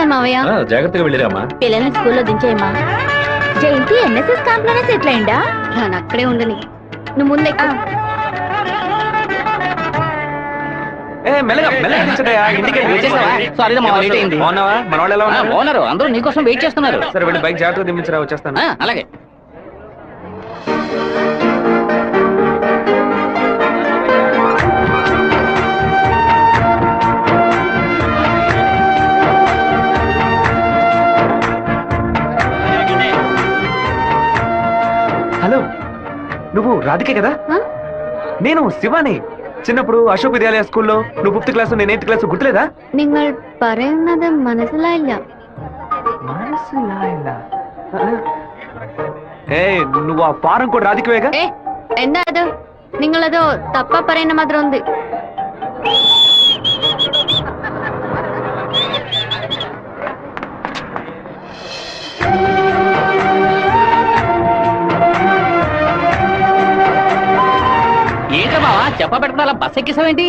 వచ్చేసాను మావయ్య. జాగ్రత్తగా వెళ్ళిరామా. పిల్లల్ని స్కూల్లో దించేయమ్మా. జయంతి ఎన్ఎస్ఎస్ క్యాంప్ లోనే సెటిల్ అయిందా? నేను అక్కడే ఉండని, నువ్వు ముందే. అందరూ నీకోసం వెయిట్ చేస్తున్నారు. సరే వెళ్ళి బైక్ జాగ్రత్తగా దింపించరా, వచ్చేస్తాను. అలాగే. హలో, నువ్వు రాధికే కదా? నేను శివాని. చిన్నప్పుడు అశోక్ విద్యాలయ స్కూల్లో నువ్వు 5th క్లాస్ నేను 8th క్లాస్ గుర్తులేదా? നിങ്ങൾ പറയുന്നത് മനസ്സിലായില്ല. నువ్వు ఆ ఫారం కూడా రాధికవేగా? എന്താ അത്? നിങ്ങളത് തപ്പ പറയുന്ന മാത്രം ഉണ്ട്. ఏంటమ్మా చెప్ప పెట్టాలా బస్ ఎక్కిసావేంటి?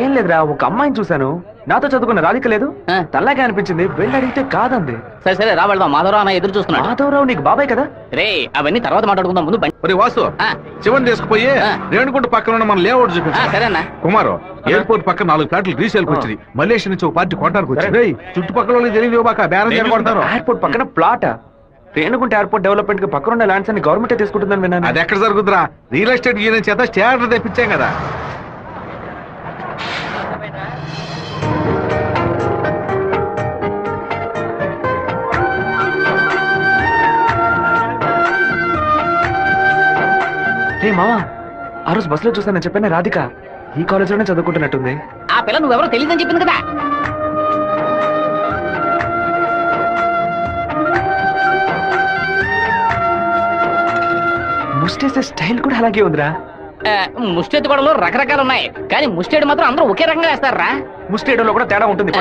ఏం లేదురా, ఒక అమ్మాయిని చూశాను, నాతో చదువుకున్న రాధిక లేదు, తల్లాగా అనిపించింది, వెళ్ళి అడిగితే కాదంది. సరే సరే రా వెళ్దాం. మాధవరావు అన్న ఎదురు చూస్తున్నాడు. మాధవరావు నీకు బాబాయ్ కదా? రే అవన్నీ తర్వాత మాట్లాడుకుందాం, ముందు వాసు శివన్ తీసుకుపోయి రేణుగుంట పక్కన ఉన్న మన లేఅవుట్ చూపించా. సరేనా కుమారు, ఎయిర్పోర్ట్ పక్కన 4 ఫ్లాట్లు రీసేల్కి వచ్చింది. మలేషియా నుంచి ఒక పార్టీ కొనడానికి వచ్చింది. చుట్టుపక్కల వాళ్ళకి తెలియదు బాక బేరం చేయబడతారు. ఎయిర్పోర్ట్ పక్కన ప్లాట్, రేణుగుంట ఎయిర్పోర్ట్ డెవలప్మెంట్ కి పక్కన ఉన్న ల్యాండ్స్ అన్ని గవర్నమెంట్ తీసుకుంటుందని విన్నాను. అది ఎక్కడ జరుగుతురా? రియల్ ఎస్టేట్ యూనియన్ చేత స్టాండర్డ్ తెప్పించాం కదా. రే మావా, ఆ రోజు బస్సులో చూసానని చెప్పాను, రాధిక ఈ కాలేజ్ లోనే చదువుకుంటున్నట్టుంది. ఆ పిల్ల నువ్వెవరో తెలియదని చెప్పింది కదా. ముస్టేసే స్టైల్ కూడా అలాగే ఉందిరా. ముష్టేది గొడవలు రకరకాలు ఉన్నాయి, కానీ ముష్టేడు మాత్రం అందరూ ఒకే రకంగా వేస్తారా? ముస్టేడోలో కూడా తేడా ఉంటుంది.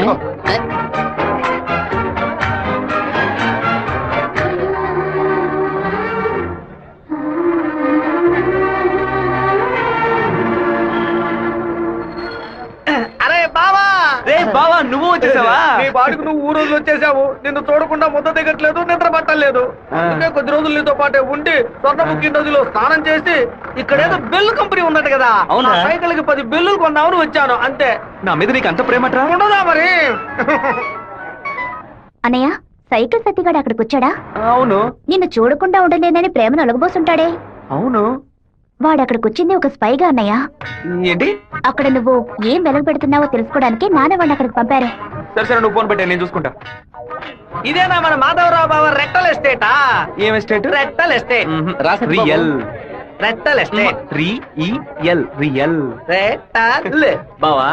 బావా, నువ్వు వచ్చేసావా? నీ పాటుకు నువ్వు ఊరోజు వచ్చేసావు. నిన్ను చూడకుండా ముద్ద దిగట్లేదు, నిద్ర పట్టలేదు. కొద్ది రోజులు నీతో పాటే ఉండి స్వర్ణముఖి నదిలో స్నానం చేసి ఇక్కడేదో బెల్లు కంపెనీ ఉన్నట్టు కదా, అవునా, సైకిల్ కి 10 బెల్లులు కొన్నామని వచ్చాను అంతే. నా మీద నీకు అంత ప్రేమట్రా? ఉండదా మరి? అన్నయ్య, సైకిల్ సత్తిగాడు అక్కడికి వచ్చాడా? అవును. నిన్ను చూడకుండా ఉండలేనని ప్రేమను ఒలగబోసుంటాడే. అవును. వాడు అక్కడికి వచ్చింది ఒక స్పైగా అన్నయ్య. ఏంటి? అక్కడ నువ్వు ఏం వెలగ పెడుతున్నావో తెలుసుకోవడానికి నాన్న వాడిని అక్కడికి పంపారు. సరే సరే, నువ్వు ఫోన్ పెట్టా, నేను చూసుకుంటా. ఇదేనా మన మాధవరావు బావ రెట్టల్ ఎస్టేటా? ఏం ఎస్టేట్? రెట్టల్ ఎస్టేట్. రియల్ రెట్టల్ ఎస్టేట్. రియల్ రెట్టల్. బావా,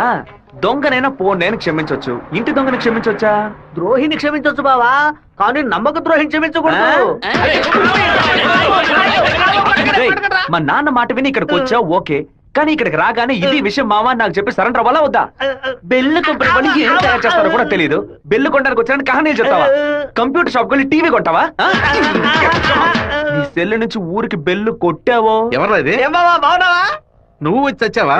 దొంగనైనా ఫోన్ నేను క్షమించొచ్చు, ఇంటి దొంగని క్షమించొచ్చా? ద్రోహిని క్షమించొచ్చు బావా, కానీ నమ్మక ద్రోహిని క్షమించకూడదు. మా నాన్న మాట విని ఇక్కడికి వచ్చా ఓకే, కానీ ఇక్కడికి రాగానే ఇది విషయం మావా నాకు చెప్పి సరెండర్ అవ్వాలా వద్దా? బెల్లు కంపెనీ ఏం తయారు చేస్తారో కూడా తెలియదు. బెల్లు కొనడానికి వచ్చానని కహానీ చెప్తావా? కంప్యూటర్ షాప్ కొని టీవీ కొంటావా? నీ సెల్ నుంచి ఊరికి బెల్లు కొట్టావో? ఎవరు బాగున్నావా? నువ్వు వచ్చి వచ్చావా?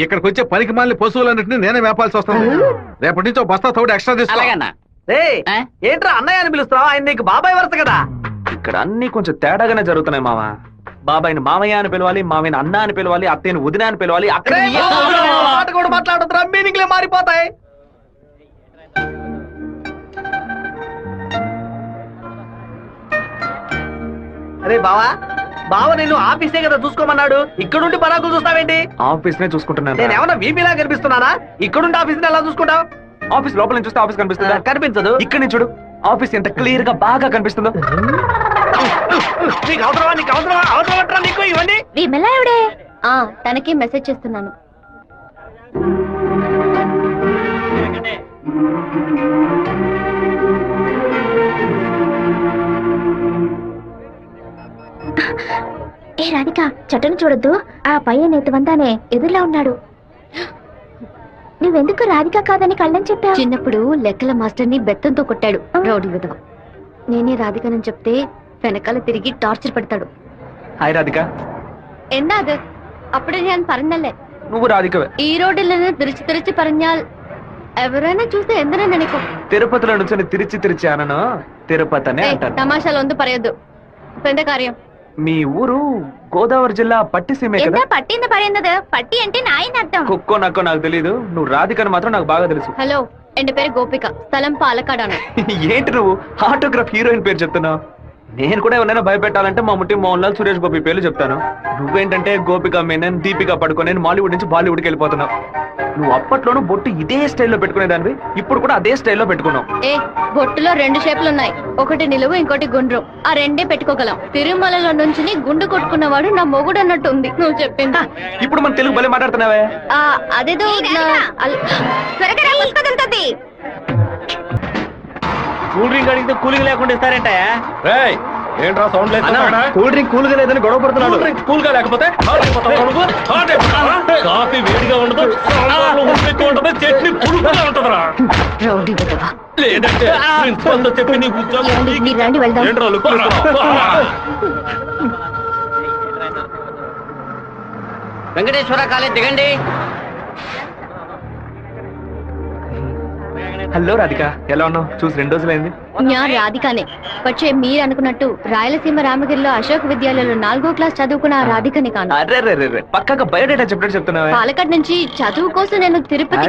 ఇక్కడికి వచ్చే పనికి మాలిన పశువులన్నింటినీ నేనే మేపాల్సి వస్తుంది. రేపటి నుంచి బస్తా తోడు ఎక్స్ట్రా తీసుకో. ఏంట్రా అన్నయ్య అని పిలుస్తావా? ఆయన నీకు బాబాయ్ వరుస కదా. ఇక్కడ అన్ని కొంచెం తేడాగానే జరుగుతున్నాయి మావా. బాబాయిని మామయ్య అని పిలవాలి, మామయ్యని అన్న అని పిలవాలి, అత్తయ్యని వదిన అని పిలవాలి. అక్కడ కూడా మాట్లాడుతున్నా, మీనింగ్లే మారిపోతాయి. అరే బావా, బావ నేను ఆఫీసే కదా చూసుకోమన్నాడు, ఇక్కడుండి పరాకులు చూస్తావేంటి? ఆఫీస్ నే చూసుకుంటున్నాను. నేను ఏమన్నా వీపీలా కనిపిస్తున్నానా? ఇక్కడుండి ఆఫీస్ ఎలా చూసుకుంటావు? ఆఫీస్ లోపల నుంచి చూస్తే ఆఫీస్ కనిపిస్తుందా? కనిపించదు. ఇక్కడ నుంచి చూడు, ఆఫీస్ ఎంత క్లియర్ గా బాగా కనిపిస్తుందో. నీకు అవసరమా? నీకు అవసరమా? అవసరమట్రా నీకు ఇవన్నీ? తనకి మెసేజ్ చేస్తున్నాను. ఏ రాధిక, చెట్టును చూడొద్దు, ఆ పయ్య నేతవంతానే ఎదురులా ఉన్నాడు. నువ్వెందుకు రాధిక కాదని కళ్ళని చెప్పావు? చిన్నప్పుడు లెక్కల మాస్టర్ని బెత్తంతో కొట్టాడు రౌడీ విధవ. నేనే రాధికనని చెప్తే వెనకాల తిరిగి టార్చర్ పెడతాడు. హాయ్ రాధిక. എന്താ അപ്പഴേ ഞാൻ പറഞ്ഞല്ലേ నువ్వు రాధికవే. ഈ റോഡിൽ നിന്ന് തിരിച്ചു തിരിച്ചു പറഞ്ഞാൽ ఎవరైనా చూస్తే ఎందరో నెనకు తిరుపతిలో నుంచి తిరిచి అనను తిరుపతి అనే అంటాను. తమాషాలు వందు పరయద్దు పెద్ద కార్యం. మీ ఊరు గోదావరి జిల్లా పట్టిసీమే కదా? పట్టింది పరిందదు పట్టి అంటే నాయన అర్థం. కుక్కో నక్కో నాకు తెలీదు, నువ్వు రాధికని మాత్రం నాకు బాగా తెలుసు. హలో ఎండ పేరు గోపిక, స్థలం పాలకాడాను. ఏంటి నువ్వు ఆటోగ్రాఫ్ హీరోయిన్ పేరు చెప్తున్నావు? నేను కూడా ఎవరైనా భయపెట్టాలంటే మా ముట్టి మోహన్ లాల్, సురేష్ గోపి పేర్లు చెప్తాను. నువ్వేంటంటే గోపిక మేనన్, దీపిక పడుకొని మాలీవుడ్ నుంచి బాలీవుడ్కి వెళ్ళిపోతున్నావు. నువ్వు అప్పట్లోనూ బొట్టు ఇదే స్టైల్లో పెట్టుకునేదానివి, ఇప్పుడు కూడా అదే స్టైల్లో పెట్టుకున్నావు. ఏ బొట్టులో 2 షేపులు ఉన్నాయి, ఒకటి నిలువు ఇంకోటి గుండ్రు. ఆ రెండే పెట్టుకోగలం. తిరుమలలో నుంచి గుండు కొట్టుకున్నవాడు నా మొగుడు అన్నట్టు ఉంది నువ్వు చెప్పింది. ఇప్పుడు మన తెలుగు భలే మాట్లాడుతున్నావే. అదేదో కూల్ డ్రింక్ అడిగితే కూలింగ్ లేకుండా ఇస్తారంటే ఏంట్రా సౌండ్ లేదు? కూల్ డ్రింక్ కూల్ గా లేదని గొడవ పడుతున్నాడు. కూల్ గా లేకపోతే కాఫీ వేడిగా ఉండదు, ఉండదు, చట్నీ పురుగుగా ఉంటదరా. రౌడీ విధవ. లేదంటే ప్రిన్సిపల్ తో చెప్పి నీ ఉద్యోగం మీరు రండి వెళ్దాం. ఏంట్రా లుక్ వెంకటేశ్వర కాలేజ్ దిగండి. హలో రాధిక, ఎలా ఉన్నావు? చూసి 2 రోజులైంది. న్యా రాధికానే. వచ్చే మీరు అనుకున్నట్టు రాయలసీమ రామగిరిలో అశోక్ విద్యాలయంలో 4వ క్లాస్ చదువుకున్న ఆ రాధికని కాను. అరే పక్కగా బయోడేటా చెప్పినట్టు చెప్తున్నావా? పాలకాడ్ నుంచి చదువు కోసం నేను తిరుపతి.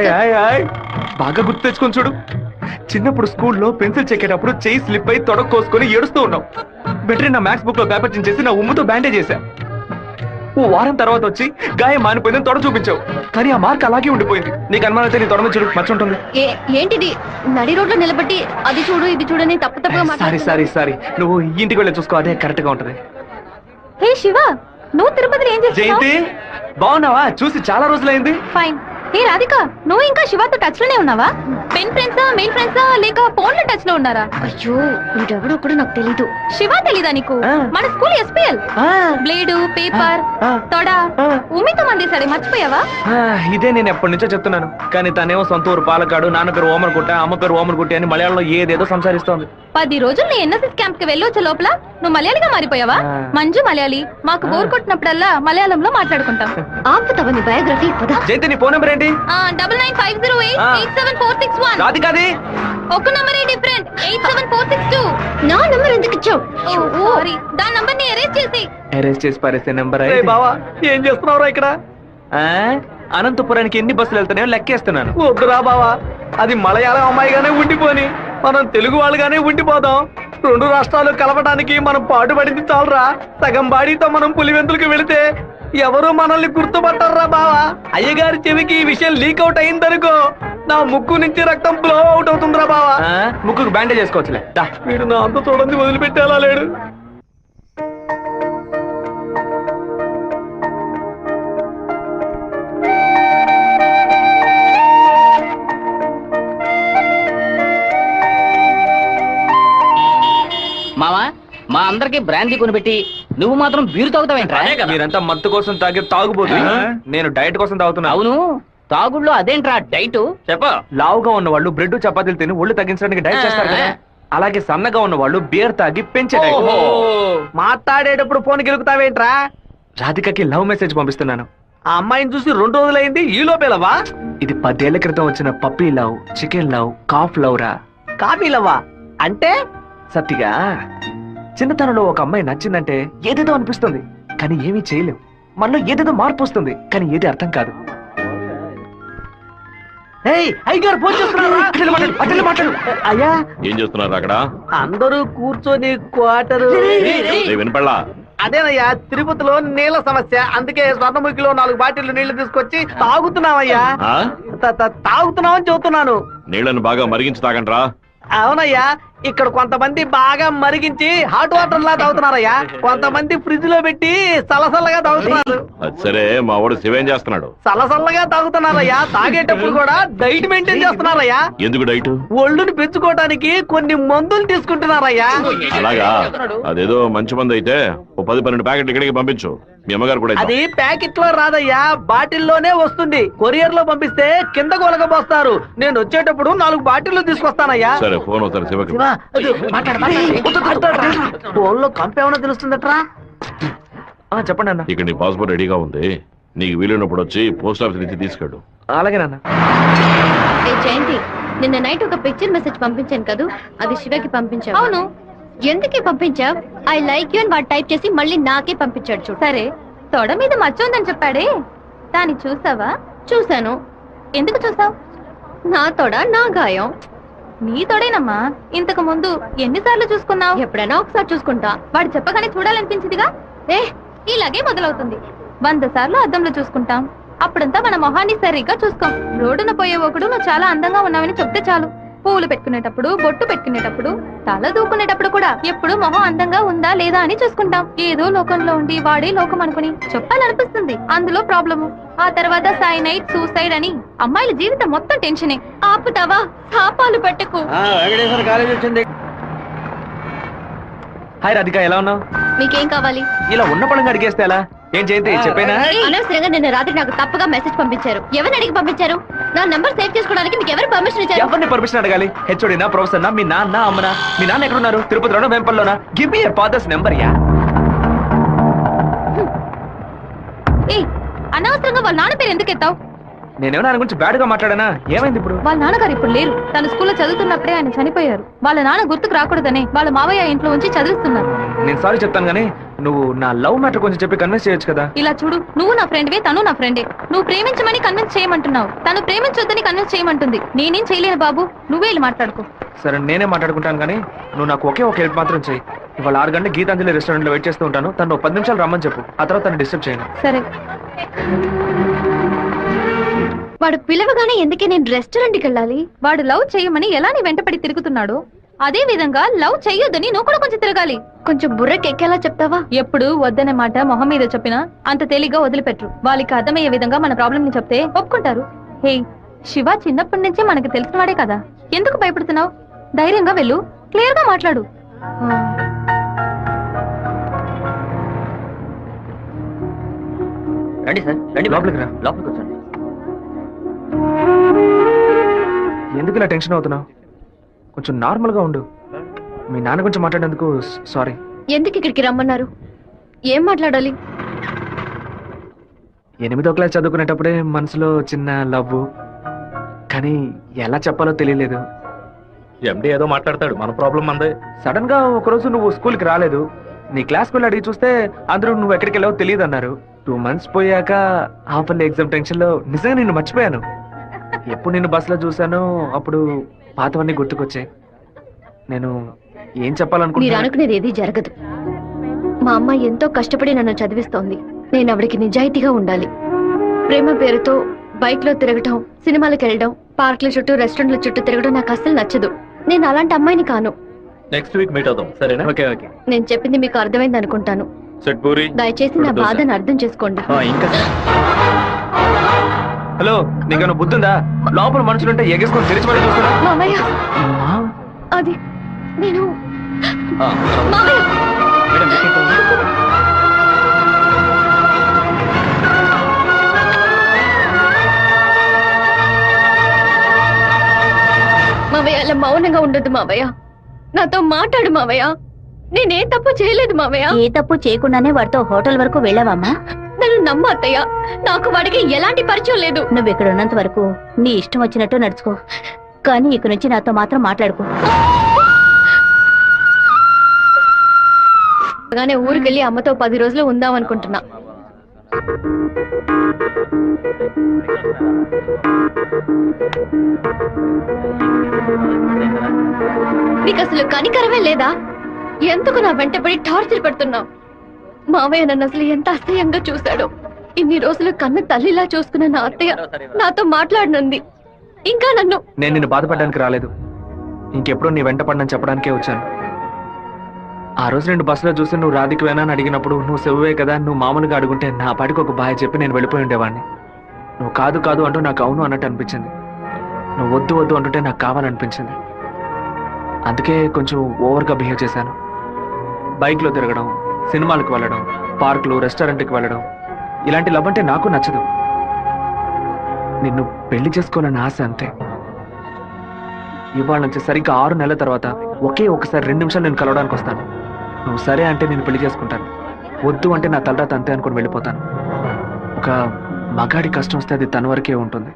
బాగా గుర్తు తెచ్చుకొని చూడు. చిన్నప్పుడు స్కూల్లో పెన్సిల్ చెక్కేటప్పుడు చెయ్యి స్లిప్ అయి తొడగ కోసుకొని ఏడుస్తూ ఉన్నావు. బెటరీ నా మ్యాథ్స్ బుక్ లో పేపర్ చించేసి నా ఉమ్ముతో బ్యాండేజ్ చేశా. ఓ వారం తర్వాత వచ్చి గాయం మానిపోయిందని తొడ చూపించావు, కానీ ఆ మార్క్ అలాగే ఉండిపోయింది. నీకు అనుమానం అయితే నీ తొడ మీద చూడు, మచ్చ ఉంటుంది. ఏంటిది నడి రోడ్లో నిలబెట్టి అది చూడు ఇది చూడని తప్పుగా సారీ నువ్వు ఇంటికి వెళ్ళి చూసుకో, అదే కరెక్ట్ గా ఉంటది. హే శివ, నువ్వు తిరుపతిలో ఏం చేస్తున్నావు? జయంతి బాగున్నావా? చూసి చాలా రోజులైంది. ఫైన్. ఏ రాధిక, నువ్వు ఇంకా శివతో టచ్ లోనే ఉన్నావా? పెన్ ఫ్రెండ్సా, మెయిల్ ఫ్రెండ్సా, లేక ఫోన్ లో టచ్ లో ఉన్నారా? అయ్యో వీడెవడో కూడా నాకు తెలీదు. శివ తెలీదా నీకు? మన స్కూల్ ఎస్పీఎల్ బ్లేడు, పేపర్, తొడ ఉమ్మితో మందేశాడు, మర్చిపోయావా? ఇదే నేను ఎప్పటి నుంచో చెప్తున్నాను, కానీ తనేమో సొంత ఊరు పాలకాడు, నాన్న పేరు ఓమర్గుట్ట, అమ్మ పేరు ఓమర్గుట్టి అని మలయాళంలో ఏదేదో సంసారిస్తోంది. 10 రోజులు నీ ఎన్ఎస్ఎస్ క్యాంప్ కి వెళ్ళొచ్చే లోపల నువ్వు మలయాళిగా మారిపోయావా? మంజు మలయాళి. మాకు బోర్ కొట్టినప్పుడల్లా మలయాళంలో మాట్లాడుకుంటాం. ఆపుతావా నీ బయోగ్రఫీ? జయంతి నీ ఫోన్ నెంబర్ ఏంటి? 9950887461. రాధికాది ఒక నంబరే డిఫరెంట్, 87462. నా నంబర్ ఎందుకు ఇచ్చావు? సారీ, దాని నంబర్ ని అరెస్ట్ చేసి పారేసే నెంబర్. బావా ఏం చేస్తున్నావురా ఇక్కడ? అనంతపురానికి ఎన్ని బస్సులు వెళ్తున్నాయో లెక్కేస్తున్నాను. వద్దురా బావా, అది మలయాళం అమ్మాయిగానే ఉండిపోని మనం తెలుగు వాళ్ళుగానే ఉండిపోదాం. 2 రాష్ట్రాలు కలపడానికి మనం పాటుపడింది చాలరా. సగం బాడీతో మనం పులివెందులకు వెళితే ఎవరు మనల్ని గుర్తుపట్టారా బావా. అయ్యగారి చెవికి ఈ విషయం లీక్ అవుట్ అయిందనుకో, నా ముక్కు నుంచి రక్తం బ్లో అవుట్ అవుతుందిరా బావా. ముక్కుకు బ్యాండేజ్ చేసుకోవచ్చులే. వీడు నా అంత చూడండి వదిలిపెట్టేలా లేడు. మావా, మా అందరికి బ్రాందీ కొనిపెట్టి నువ్వు మాత్రం బీరు తాగుతావేంట్రా? మీరంతా మత్తు కోసం తాగే తాగుబోతు, నేను డైట్ కోసం తాగుతున్నా. అవును, తాగుళ్ళో అదేంట్రా డైట్? చెప్ప. లావుగా ఉన్న వాళ్ళు బ్రెడ్ చపాతీలు తిని ఒళ్ళు తగ్గించడానికి డైట్ చేస్తారు కదా, అలాగే సన్నగా ఉన్న వాళ్ళు బియర్ తాగి పెంచే డైట్. మాట్లాడేటప్పుడు ఫోన్ గెలుగుతావేంట్రా? రాధికకి లవ్ మెసేజ్ పంపిస్తున్నాను. ఆ అమ్మాయిని చూసి 2 రోజులైంది, ఈ లోపేలవా? ఇది 10 ఏళ్ల క్రితం వచ్చిన puppy love, chicken love, calf love రా. కాఫీ లవ్వా అంటే? సత్తిగా చిన్నతనంలో ఒక అమ్మాయి నచ్చిందంటే ఏదేదో అనిపిస్తుంది, కానీ ఏమీ చేయలేం. మనలో ఏదేదో మార్పు వస్తుంది, కానీ ఏది అర్థం కాదు. అయ్యా ఏం చేస్తున్నారు అక్కడ? అందరూ కూర్చొని క్వార్టరు వినపడలా? అదేనయ్యా, తిరుపతిలో నీళ్ళ సమస్య, అందుకే స్వర్ణముఖిలో 4 బాటిల్ నీళ్లు తీసుకొచ్చి తాగుతున్నామయ్యా. తాగుతున్నామని చెబుతున్నాను. నీళ్లను బాగా మరిగించి తాగండ్రా. అవునయ్యా, ఇక్కడ కొంతమంది బాగా మరిగించి హాట్ వాటర్ లా తాగుతున్నారయ్యా, కొంతమంది ఫ్రిడ్జ్ లో పెట్టి సలసల్లగా తాగుతున్నారు. సరే, మా వాడు శివేం చేస్తున్నాడు? సలసల్లగా తాగుతున్నారయ్యా. తాగేటప్పుడు కూడా డైట్ మెయింటైన్ చేస్తున్నారయ్యా. ఎందుకు డైట్? ఒళ్ళుని పెంచుకోవడానికి కొన్ని మందులు తీసుకుంటున్నారయ్యా. అలాగా? అదేదో మంచి మందు అయితే ఓ 10-12 ప్యాకెట్లు ఇక్కడికి పంపించు. మీ అమ్మగారు కూడా అది ప్యాకెట్ లో రాదయ్యా, బాటిల్లోనే వస్తుంది. కొరియర్ లో పంపిస్తే కింద కొలకపోస్తారు. నేను వచ్చేటప్పుడు 4 బాటిల్లు తీసుకొస్తానయ్యా. సరే, ఫోన్ అవుతారు శివకి. ఫోన్ లో కంపేమన్నా తెలుస్తుందట్రా? చెప్పండి అన్న. ఇక్కడ నీ పాస్పోర్ట్ రెడీగా ఉంది, నీకు వీలున్నప్పుడు వచ్చి పోస్ట్ ఆఫీస్ నుంచి తీసుకెళ్ళు. అలాగే నాన్న. జయంతి నిన్న నైట్ ఒక పిక్చర్ మెసేజ్ పంపించాను కదా, అది శివకి పంపించావు. అవును. ఎందుకే పంపించావు? ఐ లైక్ యూ అని వాడు టైప్ చేసి మళ్ళీ నాకే పంపించాడు చూడు. సరే, తొడ మీద మచ్చ ఉందని చెప్పాడే, దాన్ని చూసావా? చూశాను. ఎందుకు చూసావు? నా తొడ నా గాయం. నీ తోడేనమ్మా. ఇంతకు ముందు ఎన్నిసార్లు చూసుకున్నావు? ఎప్పుడైనా ఒకసారి చూసుకుంటా. వాడు చెప్పగానే చూడాలనిపించిందిగా. ఇలాగే మొదలవుతుంది. 100 సార్లు అద్దంలో చూసుకుంటాం. అప్పుడంతా మన మొహాన్ని సరిగ్గా చూసుకోం. రోడ్డున పోయే ఒకడు నువ్వు చాలా అందంగా ఉన్నావని చెప్తే చాలు. పూలు పెట్టుకునేటప్పుడు, బొట్టు పెట్టుకునేటప్పుడు, తల దూకునేటప్పుడు కూడా ఎప్పుడు మొహం అందంగా ఉందా లేదా అని చూసుకుంటాం. ఏదో లోకంలో ఉండి వాడే లోకం అనుకుని చెప్పాలనిపిస్తుంది. అందులో ప్రాబ్లము. ఆ తర్వాత సైనైడ్, సూసైడ్ అని అమ్మాయిల జీవితం మొత్తం టెన్షనే. ఆపుతావా? శాపాలు పెట్టకు. వెంకటేశ్వర కాలేజ్ వచ్చింది. హాయ్ రాధిక, ఎలా ఉన్నావు? మీకేం కావాలి? ఇలా ఉన్న పడంగా అడిగేస్తే ఎలా? ఏం జయంతి చెప్పేనా? అనవసరంగా నిన్న రాత్రి నాకు తప్పుగా మెసేజ్ పంపించారు. ఎవరిని అడిగి పంపించారు? నా నంబర్ సేవ్ చేసుకోవడానికి మీకు ఎవరు పర్మిషన్ ఇచ్చారు? ఎవరిని పర్మిషన్ అడగాలి? హెచ్ఓడినా, ప్రొఫెసర్నా, మీ నాన్న, అమ్మనా? మీ నాన్న ఎక్కడున్నారు? తిరుపతిలోనా, వెంపల్లోనా? Give me your father's number yeah. అనవసరంగా వాళ్ళ నాన్న పేరు ఎందుకు ఎత్తావు? నేనేమో ఆయన గురించి బ్యాడ్ గా మాట్లాడానా? ఏమైంది ఇప్పుడు? వాళ్ళ నాన్నగారు ఇప్పుడు లేరు. తన స్కూల్లో చదువుతున్నప్పుడే ఆయన చనిపోయారు. వాళ్ళ నాన్న గుర్తుకు రాకూడదని వాళ్ళ మావయ్య ఇంట్లో ఉంచి చదివిస్తున్నారు. నేను సారీ చెప్తాను గానీ నువ్వు నా లవ్ మ్యాటర్ కొంచెం చెప్పి కన్విన్స్ చేయొచ్చు కదా. ఇలా చూడు, నువ్వు నా ఫ్రెండ్వే, తను నా ఫ్రెండే. నువ్వు ప్రేమించమని కన్విన్స్ చేయమంటున్నావు, తను ప్రేమించొద్దని కన్విన్స్ చేయమంటుంది. నేనేం చేయలేను బాబు, నువ్వే వెళ్ళి మాట్లాడుకో. సరే, నేనే మాట్లాడుకుంటాను కానీ నువ్వు నాకు ఒకే ఒక హెల్ప్ మాత్రం చెయ్యి. ఇవాళ 6 గంటల గీతాంజలి రెస్టారెంట్ లో వెయిట్ చేస్తూ ఉంటాను. తను 10 నిమిషాలు రమ్మని చెప్పు. ఆ తర్వాత తను డిస్టర్బ్ చేయను. సరే. వాడు పిలవగానే ఎందుకే నేను రెస్టారెంట్కి వెళ్ళాలి? వాడు లవ్ చేయమని ఎలా నీ వెంటపడి తిరుగుతున్నాడు, అదే విధంగా లవ్ చెయ్యొద్దని నువ్వు కూడా కొంచెం తిరగాలి. కొంచెం బుర్రకెక్కేలా చెప్తావా? ఎప్పుడు వద్దనే మాట మొహం మీద చెప్పినా అంత తేలిగ్గా వదిలిపెట్టరు. వాళ్ళకి అర్థమయ్యే విధంగా మన ప్రాబ్లం ని చెప్తే ఒప్పుకుంటారు. హే, శివ చిన్నప్పటి నుంచే మనకు తెలిసిన వాడే కదా, ఎందుకు భయపడుతున్నావు? ధైర్యంగా వెళ్ళు, క్లియర్ గా మాట్లాడు. రండి సార్, రండి. లోపలికి రా. లోపలికి వచ్చండి. ఎందుకు ఇలా టెన్షన్ అవుతున్నావు? కొంచెం నార్మల్ గా ఉండు. మీ నాన్న గురించి మాట్లాడేందుకు సారీ. ఎందుకు ఇక్కడికి రమ్మన్నారు? ఏం మాట్లాడాలి? 8వ క్లాస్ చదువుకునేటప్పుడే మనసులో చిన్న లవ్, కానీ ఎలా చెప్పాలో తెలియలేదు. ఎండి ఏదో మాట్లాడతాడు, మన ప్రాబ్లం మందే. సడన్ గా ఒకరోజు నువ్వు స్కూల్కి రాలేదు. నీ క్లాస్కి వెళ్ళి అడిగి చూస్తే అందరూ నువ్వు ఎక్కడికి వెళ్ళావో తెలియదు అన్నారు. 2 months పోయాక హాఫర్లీ ఎగ్జామ్ టెన్షన్ లో నిజంగా నిన్ను మర్చిపోయాను. ఎప్పుడు నిన్ను బస్సులో చూసానో అప్పుడు పాతవన్నీ గుర్తుకొచ్చాయి. నేను ఏం మీరు చెప్పాలనుకుంటున్నా? అనుకునేది ఏది జరగదు. మా అమ్మ ఎంతో కష్టపడి నన్ను చదివిస్తోంది. నేను ఆవిడకి నిజాయితీగా ఉండాలి. ప్రేమ పేరుతో బైక్ లో తిరగటం, సినిమాలకు వెళ్ళడం, పార్కుల చుట్టూ, రెస్టారెంట్ల చుట్టూ తిరగడం నాకు అస్సలు నచ్చదు. నేను అలాంటి అమ్మాయిని కాను. నెక్స్ట్ వీక్ మీట్ అవుదాం, సరేనా? Okay okay. నేను చెప్పింది మీకు అర్థమైంది అనుకుంటాను. సెట్ పూరి. దయచేసి నా బాధను అర్థం చేసుకోండి. ఇంకా హలో, నీకేమైనా బుద్ధుందా? లోపల మనుషులుంటే ఎగేసుకొని తెరిచి మరీ చూస్తున్నా. మామయ్య, అది నేను మామయ్య. మావయ్య, అలా మౌనంగా ఉండొద్దు మావయ్య. నాతో మాట్లాడు మావయ్య. నేనే తప్పు చేయలేదు మావయ్య. ఏ తప్పు చేయకుండానే వాడితో హోటల్ వరకు వెళ్ళావమ్మా? నన్ను నమ్మ అత్తయ్య, నాకు వాడికి ఎలాంటి పరిచయం లేదు. నువ్వు ఇక్కడ ఉన్నంత వరకు నీ ఇష్టం వచ్చినట్టు నడుచుకో, కానీ ఇక నుంచి నాతో మాత్రం మాట్లాడుకో. గానే ఊరికెళ్ళి అమ్మతో 10 రోజులు ఉందాం అనుకుంటున్నా. నీకు అసలు కనికరమే లేదా? ఎందుకు నా వెంటబడి టార్చర్ పెడుతున్నావు? మావయ్య నన్ను అసలు ఎంత అసహ్యంగా చూశాడో. ఇన్ని రోజులు కన్న తల్లిలా చూసుకున్న నా అత్తయ్య నాతో మాట్లాడనుంది. ఇంకా నన్ను నేను నిన్ను బాధపడడానికి రాలేదు. ఇంకెప్పుడు నీ వెంట పడనని చెప్పడానికే వచ్చాను. ఆ రోజు నేను బస్సులో చూసి నువ్వు రాధికి వేనా అని అడిగినప్పుడు నువ్వు సెవ్వే కదా, నువ్వు మామూలుగా అడుగుంటే నా పాటికి ఒక బాయ్ చెప్పి నేను వెళ్ళిపోయి ఉండేవాడిని. నువ్వు కాదు కాదు అంటూ నాకు అవును అన్నట్టు అనిపించింది. నువ్వు వద్దు వద్దు అంటుంటే నాకు కావాలనిపించింది. అందుకే కొంచెం ఓవర్గా బిహేవ్ చేశాను. బైక్లో తిరగడం, సినిమాలకు వెళ్ళడం, పార్కులు, రెస్టారెంట్కి వెళ్ళడం, ఇలాంటి లవ్ అంటే నాకు నచ్చదు. నిన్ను పెళ్లి చేసుకోవాలని ఆశ అంతే. ఇవాళ నుంచి సరిగ్గా 6 నెలల తర్వాత ఒకే ఒకసారి 2 నిమిషాలు నేను కలవడానికి వస్తాను. నువ్వు సరే అంటే నేను పెళ్లి చేసుకుంటాను, వద్దు అంటే నా తలరాత అంతే అనుకుని వెళ్ళిపోతాను. ఒక మగాడి కష్టం వస్తే అది తన వరకే ఉంటుంది.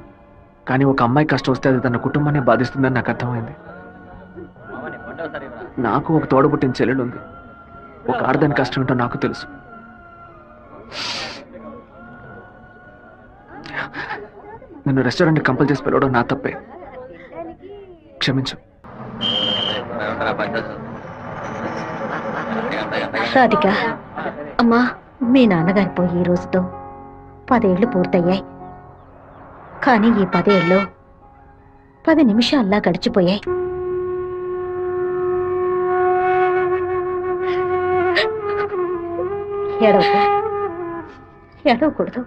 కానీ ఒక అమ్మాయి కష్టం వస్తే అది తన కుటుంబాన్ని బాధిస్తుందని నాకు అర్థమైంది. నాకు ఒక తోడబుట్టిన చెల్లెలు ఉంది. ఒక ఆడదాని కష్టం ఏంటో నాకు తెలుసు. నన్ను రెస్టారెంట్ కంపల్ చేసి పిలవడం నా తప్పే. క్షమించు. రాధిక, అమ్మా, మీ నాన్నగారి పోయి ఈ రోజుతో 10 ఏళ్లు పూర్తయ్యాయి. కానీ ఈ 10 ఏళ్ళు 10 నిమిషాల్లా గడిచిపోయాయి. ఏడవకూడదు.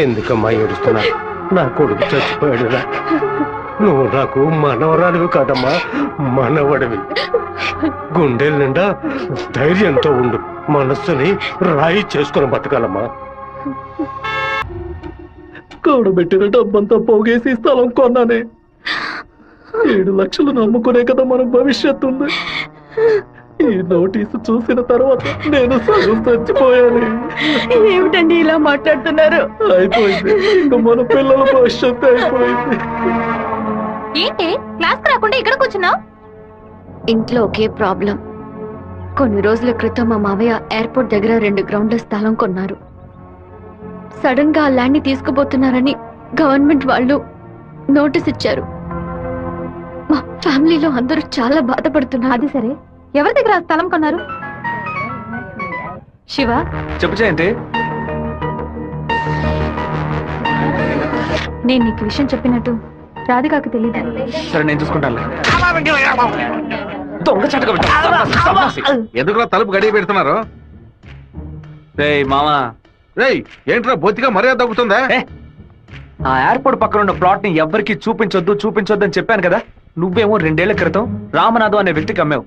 ఎందుకమ్మా ఏడుస్తున్నా? నా కొడుకు చచ్చిపోయాడురా. నువ్వు నాకు మనవరాలివి కాదమ్మా, మనవడివి. గుండెల నిండా ధైర్యంతో ఉండు. మనస్సుని రాయి చేసుకుని బతకాలమ్మా. కూడబెట్టిన డబ్బంతా పోగేసి స్థలం కొన్నానే. 7 లక్షలు నమ్ముకునే కదా మన భవిష్యత్తు ఉంది. ఈ నోటీసు చూసిన తర్వాత నేను సగం చచ్చిపోయాను. ఏమిటండి ఇలా మాట్లాడుతున్నారు? అయిపోయింది, ఇంకా మన పిల్లల భవిష్యత్తు అయిపోయింది. ఏంటి క్లాస్ రాకుండా ఇక్కడ కూర్చున్నావు? ఇంట్లో ఒకే ప్రాబ్లం. కొన్ని రోజుల క్రితం మా మావయ్య ఎయిర్పోర్ట్ దగ్గర 2 గ్రౌండ్ల స్థలం కొన్నారు. సడన్ గా ఆ ల్యాండ్ ని తీసుకుపోతున్నారని గవర్నమెంట్ వాళ్ళు నోటీస్ ఇచ్చారు. మా ఫ్యామిలీలో అందరూ చాలా బాధపడుతున్నారు. అది సరే, ఎవరి దగ్గర ఆ స్థలం కొన్నారు? శివ, చెప్పు జయంతి. నేను నీకు విషయం చెప్పినట్టు రాధికాకు తెలీదు. సరే, నేను చూసుకుంటాను. దొంగ చటక ఎందుకులా తలుపు గడియ పెడుతున్నారు? రేయ్ మామా, రేయ్ ఏంట్రా బొత్తిగా మర్యాద తగ్గుతుందా? ఆ ఎయిర్పోర్ట్ పక్కన ఉన్న ప్లాట్ ని ఎవ్వరికి చూపించొద్దు అని చెప్పాను కదా. నువ్వేమో 2 ఏళ్ల క్రితం రామనాథం అనే వ్యక్తికి అమ్మావు.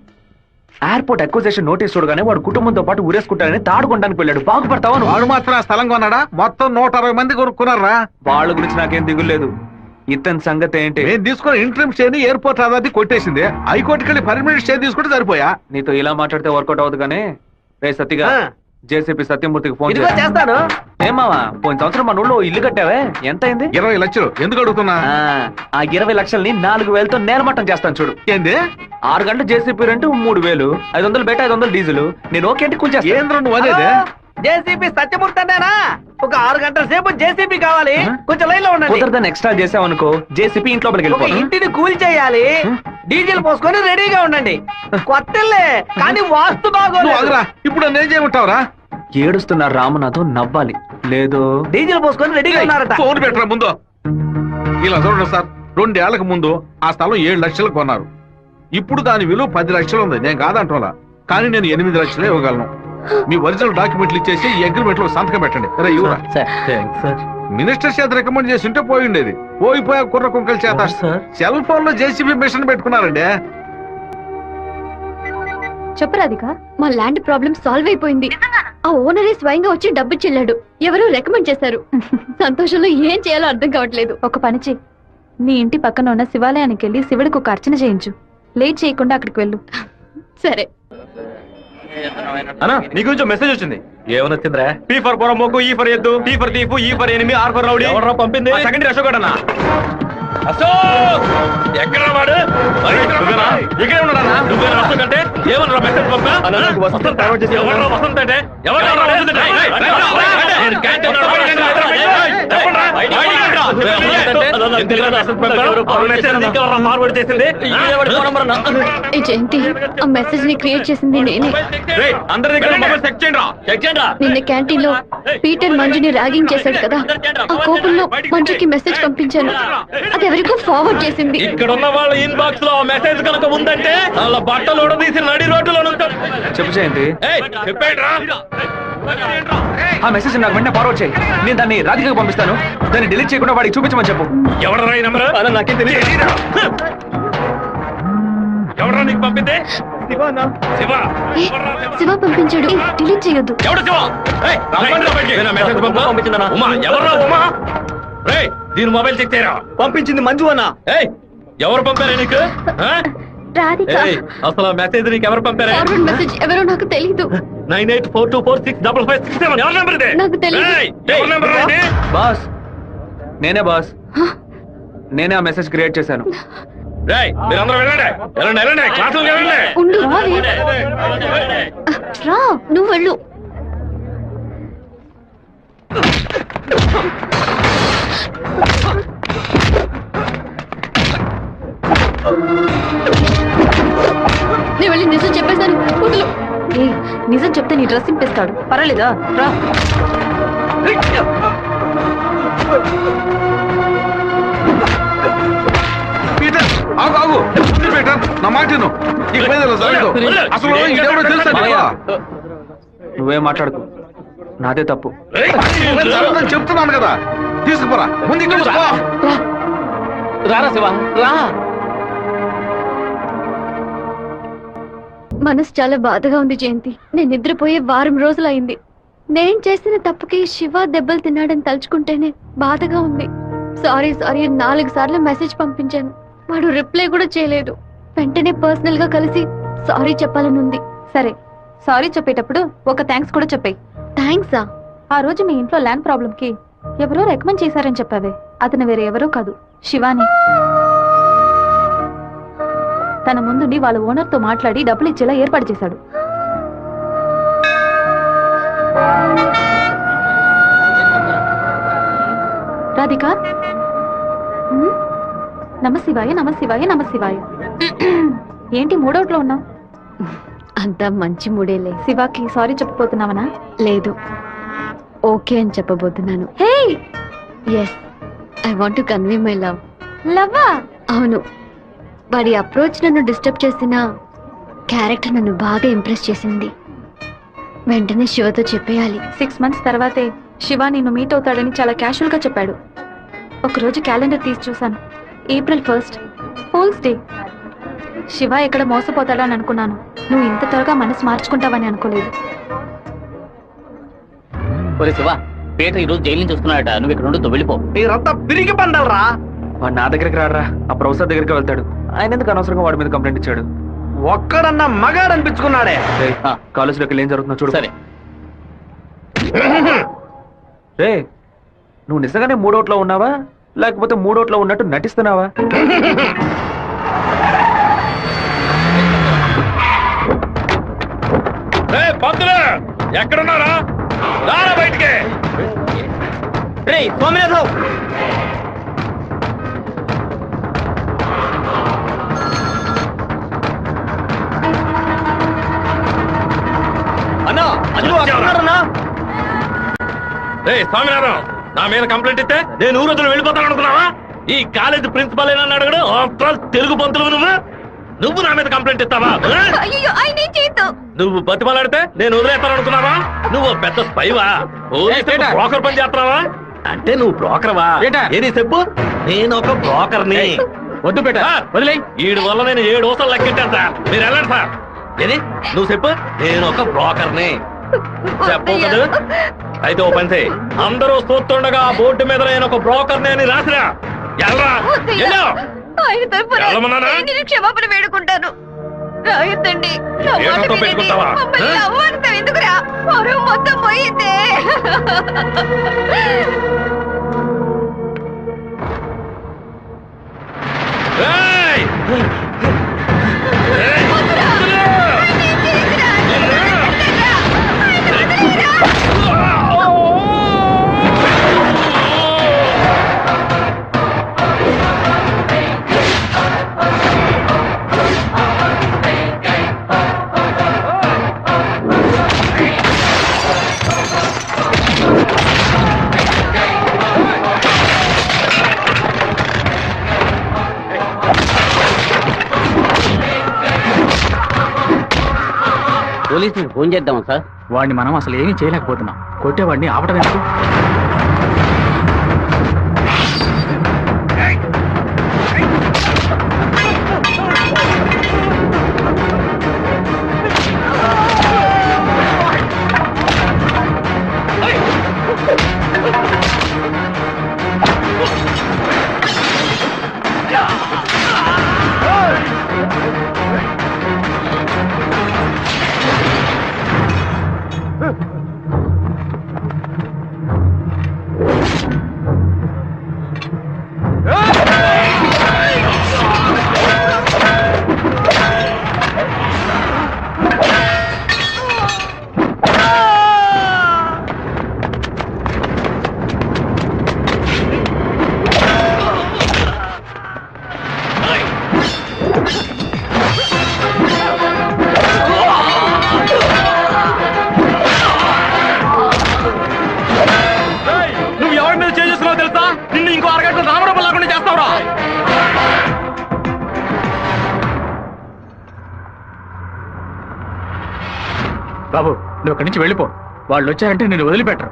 ఎయిర్పోర్ట్ అక్విజిషన్ నోటీస్ చూడగానే వాడు కుటుంబంతో పాటు ఊరేసుకుంటానని తాడుకొనడానికి వెళ్ళాడు. బాగుపడతావా? వాడు మాత్రం ఆ స్థలం కొన్నాడా? మొత్తం 160 మంది కొనుక్కున్నారా? వాళ్ళ గురించి నాకేం దిగులేదు. ఇతని సంగతి ఏంటి? నేను తీసుకున్న ఇంట్రీమ్ స్టే ని ఎయిర్పోర్ట్ అథారిటీ కొట్టేసింది. హైకోర్టుకి వెళ్ళి పర్మనెంట్ స్టే తీసుకుంటే సరిపోయా. నీతో ఇలా మాట్లాడితే వర్కౌట్ అవ్వదు. కానీ రే సత్తిగా, జేసీపీ సత్యమూర్తికి ఫోన్ చేస్తాను. ఏమావా, పోయిన సంవత్సరం మన ఊళ్ళో ఇల్లు కట్టావే, ఎంత అయింది? 20 లక్షలు. ఎందుకు అడుగుతున్నా? ఆ 20 లక్షల్ని 4,000తో నేలమట్టం చేస్తాను చూడు. ఏంది? 6 గంటలు జేసీపీ రెంట్ 3,000, 500 బయట 500 డీజిల్. నేను ఓకే అంటే కూల్చేస్తా. ఏంద్ర నువ్వు అనేది? జేసీబీ సత్యమూర్తి అన్నానా? ఒక 6 గంటల సేపు జేసీబీ కావాలి. కొంచెం లైన్ లో ఉండండి. కుదరదని ఎక్స్ట్రా చేసావనుకో, జేసీపీ ఇంట్లో ఒక ఇంటిని కూల్ చేయాలి. డీజిల్ పోసుకొని రెడీగా ఉండండి. కొత్తలే కానీ వాస్తు నువ్వు ఆగురా. బాగోరా. ఇప్పుడు నేను చేయమంటావురా? ఏడుస్తున్న రామనాథం నవ్వాలి. లేదు డీజిల్ పోసుకొని రెడీగా ఉన్నారట. ఫోన్ పెట్టరా ముందు. ఇలా చూడండి సార్, 2 ఏళ్లకు ముందు ఆ స్థలం 7 లక్షలు కొన్నారు. ఇప్పుడు దాని విలువ 10 లక్షలు ఉంది. నేను కాదంటోలా, కానీ నేను 8 లక్షలే ఇవ్వగలను. మీ ఒరిజినల్ డాక్యుమెంట్లు ఇచ్చేసి ఈ అగ్రిమెంట్ లో సంతకం పెట్టండి. మినిస్టర్ చేత రికమెండ్ చేసి ఉంటే పోయి ఉండేది. పోయిపోయా కుర్ర కుంకల చేత సెల్ ఫోన్ లో జేసీబీ మిషన్ పెట్టుకున్నారండి. చెప్పు రాధిక. మా ల్యాండ్ ప్రాబ్లం సాల్వ్ అయిపోయింది. ఆ ఓనరే స్వయంగా వచ్చి డబ్బు చెల్లాడు. ఎవరో రికమెండ్ చేశారు. సంతోషంలో ఏం చేయాలో అర్థం కావట్లేదు. ఒక పని చెయ్యి, నీ ఇంటి పక్కన ఉన్న శివాలయానికి వెళ్ళి శివుడికి ఒక అర్చన చేయించు. లేట్ చేయకుండా అక్కడికి వెళ్ళు. సరే. అన్నా, నీ గురించి మెసేజ్ వచ్చింది. ఏమని వచ్చిందిరా? పీ ఫర్ పొరమోకు, ఈ ఫర్ ఎద్దు, టీ ఫర్ తీపు, E for enemy, R for rowdy. ఎవరు పంపింది? సెకండరీ అశోక్ అన్న. అశోక్ ఎక్కడ వాడు? ఇక్కడే ఉన్నాడా? నువ్వేనా అశోక్ అంటే? ఏమన్నా మెసేజ్ పంపా? వసంత్ అంటే ఫార్వర్డ్ చేసింది ఏంటి? ఆ మెసేజ్ ని క్రియేట్ చేసింది నేనే. అందరి దగ్గర మొబైల్ చెక్ చేయండి. నిన్న క్యాంటీన్ లో పీటర్ మంజుని ర్యాగింగ్ చేశాడు కదా, ఆ కోపంలో మంజుకి మెసేజ్ పంపించాను. అది ఎవరికో ఫార్వర్డ్ చేసింది. ఇక్కడ ఉన్న వాళ్ళ ఇన్బాక్స్ లో మెసేజ్ కనుక ఉందంటే వాళ్ళ బట్టలు ఉడదీసి నడి రోడ్డులో చెప్పు జయంతి. చెప్పేట్రా? ఆ మెసేజ్ నాకు వెంటనే ఫార్వర్డ్ చేయి. నేను దాన్ని రాధికకు పంపిస్తాను. దాన్ని డిలీట్ చేయకుండా వాడికి చూపించమని చెప్పు. ఎవడరా ఈ నంబర్? నాకేం తెలియదు. ఎవడరా నీకు పంపింది? శివ పంపించాడు. డిలీట్ చేయొద్దు. ఎవడు శివ? పంపించిందన్నా. ఉమా ఎవర్రా ఉమా? దీని మొబైల్ చెక్ చేయరా? పంపించింది మంజు అన్న. ఎవరు పంపారా నీకు? రాధిక అసలు మెసేజ్ నీకు ఎవరు పంపారు? ఫార్వర్డ్ మెసేజ్ ఎవరో నాకు తెలీదు. 9842465567 ఎవరి నెంబర్ ఇది? నాకు తెలీదు. ఎవరి నెంబర్ ఇది? బాస్ నేనే బాస్. నేనే ఆ మెసేజ్ క్రియేట్ చేశాను. రేయ్ మీరందరూ వెళ్ళండి వెళ్ళండి వెళ్ళండి క్లాసులకు వెళ్ళండి. ఉండు రా, నువ్వు వెళ్ళు. నేను వెళ్ళి నిజం చెప్పేశాను, వదులు. నిజం చెప్తే నీ డ్రెస్ చింపేస్తాడు. పర్వాలేదా? రా. పీటర్ ఆగు ఆగు పీటర్ నా మాట విను. ఇక మీద ఇలా జరగదు. అసలు ఇదెవరో తెలుసా నీకు? నువ్వేం మాట్లాడుకో, నాదే తప్పు. జరగదని చెప్తున్నాను కదా, తీసుకుపోరా ముందు ఇక్కడ నుంచి పో. రారా శివ రా. మనసు చాలా బాధగా ఉంది జయంతి. నేను నిద్రపోయే వారం రోజులైంది. నేను చేసిన తప్పుకి శివ దెబ్బలు తిన్నాడని తలుచుకుంటేనే బాధగా ఉంది. సారీ 4 సార్లు మెసేజ్ పంపించాను, వాడు రిప్లై కూడా చేయలేదు. వెంటనే పర్సనల్ గా కలిసి సారీ చెప్పాలనుంది. సరే, సారీ చెప్పేటప్పుడు ఒక థ్యాంక్స్ కూడా చెప్పాయి. థ్యాంక్సా? ఆ రోజు మీ ఇంట్లో ల్యాండ్ ప్రాబ్లం కి ఎవరో రికమెండ్ చేశారని చెప్పావే, అతను వేరే ఎవరో కాదు, శివాని. తన ముందుండి వాళ్ళ ఓనర్ తో మాట్లాడి డబ్బులు ఇచ్చేలా ఏర్పాటు చేశాడు. రాధిక, నమశివాయ నమశివాయ నమశివాయ. ఏంటి మూడోట్లో ఉన్నావు? అంతా మంచి మూడేలే. శివాకి సారీ చెప్పబోతున్నావనా? లేదు, ఓకే అని చెప్పబోతున్నాను. Hey, yes, I want to convey my love. లవ్వా? అవును. వాడి అప్రోచ్ నన్ను డిస్టర్బ్ చేసిన క్యారెక్టర్ నన్ను బాగా ఇంప్రెస్ చేసింది. వెంటనే శివతో చెప్పేయాలి. 6 months తర్వాతే శివ నిన్ను మీట్ అవుతాడని చాలా క్యాషువల్ గా చెప్పాడు. ఒకరోజు క్యాలెండర్ తీసి చూశాను. April 1st, fools day. Shiva ఎక్కడ మోసపోతాడని అనుకున్నాను. నువ్వు ఇంత త్వరగా మనసు మార్చుకుంటావని అనుకోలేదు. ఒరే శివ, పీటర్ ఈరోజు జైలు నుంచి వస్తున్నాడట. నువ్వు ఇక్కడ నుండి వెళ్ళిపో. మీరంతా పిరిగి పండాలరా. వాడు నా దగ్గరికి రాడరా, ఆ ప్రొఫెసర్ దగ్గరికి వెళ్తాడు. ఆయన ఎందుకు అనవసరంగా వాడి మీద కంప్లైంట్ ఇచ్చాడు? ఒక్కడన్నా మగాడు అనిపించుకున్నాడే. కాలేజీలోకి ఏం జరుగుతుందో చూడు. సరే. రే, నువ్వు నిజంగానే మూడోట్లో ఉన్నావా లేకపోతే మూడోట్లో ఉన్నట్టు నటిస్తున్నావా? పంతులు ఎక్కడున్నారా? రారా బయటికి. సోమనాథం, అన్నా అన్నా. స్వామినాథం, నా మీద కంప్లైంట్ ఇస్తే నేను ఊరొద్దులు వెళ్ళిపోతాను అనుకున్నావా? ఈ కాలేజ్ ప్రిన్సిపల్ ఏనా అడగడు? తెలుగు పంతులు నువ్వు నా మీద కంప్లైంట్ ఇస్తావా? నువ్వు బతిమలాడితే నేను వదిలేస్తాను అనుకున్నావా? నువ్వు పెద్ద స్పైవా? బ్రోకర్ పని చేస్తున్నావా? అంటే నువ్వు బ్రోకర్వా? ఏది చెప్పు. నేను ఒక బ్రోకర్ని. వద్దు పేట, వదిలే. వీడి వల్ల నేను 7 ఊసలు లెక్కింటాను సార్. మీరు వెళ్ళండి సార్. ఏది నువ్వు చెప్పు. నేను ఒక బ్రోకర్ని చెప్పు కదా. అయితే ఓ పని చేయి, అందరూ చూస్తుండగా బోర్డు మీద నేను ఒక బ్రోకర్ని అని రాసిరా. వెళ్ళరా, వెళ్ళమన్నానా? క్షమాపణ వేడుకుంటాను. రాయొద్దండి. ఏమంతో పెట్టుకుంటావా? ఎందుకురా, మొత్తం పోయిందే. ఏయ్! పోలీసులకు ఫోన్ చేద్దామా సార్? వాడిని మనం అసలు ఏమీ చేయలేకపోతున్నాం. కొట్టేవాడిని ఆపటం ఎందుకు? బాబు నువ్వు ఇక్కడి నుంచి వెళ్ళిపో. వాళ్ళు వచ్చారంటే నేను వదిలిపెట్టరు.